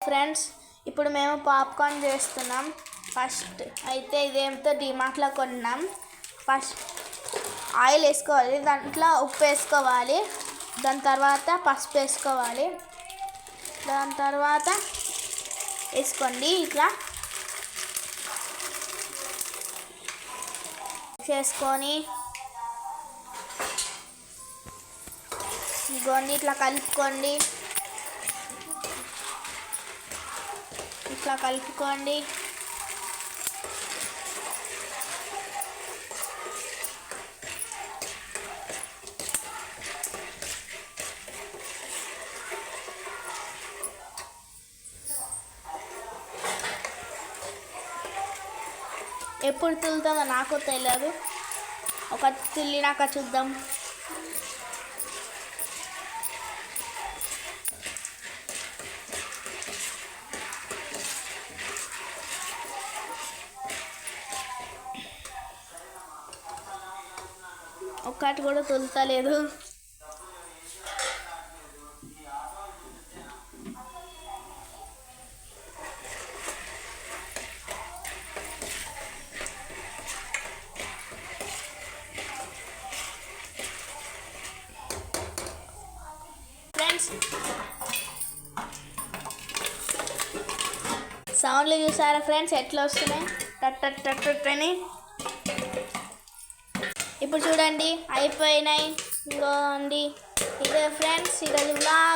Friends, ఇప్పుడు మేము popcorn చేస్తున్నాం. ఫస్ట్ అయితే ఇదేమితో డిమార్ట్లో కొన్నాం. ఫస్ట్ ఆయిల్ వేసుకోవాలి, దాంట్లో ఉప్పు వేసుకోవాలి, దాని తర్వాత పసుపు వేసుకోవాలి, దాని తర్వాత వేసుకోండి. ఇట్లా చేసుకొని ఇగోండి ఇట్లా కలుపుకోండి. ఇట్లా కలుపుకోండి. ఎప్పుడు తులుతామో నాకు తెలియదు. ఒక తుల్లినాక చూద్దాం. ఒక్కటి కూడా తులుతలేదు. ఫ్రెండ్స్, సౌండ్లు చూసారా ఫ్రెండ్స్ ఎట్లా వస్తున్నాయి? టట్ అని. ఇప్పుడు చూడండి అయిపోయినాయి. ఇంకోండి ఇదే ఫ్రెండ్స్ ఈరోజు వ్లాగ్.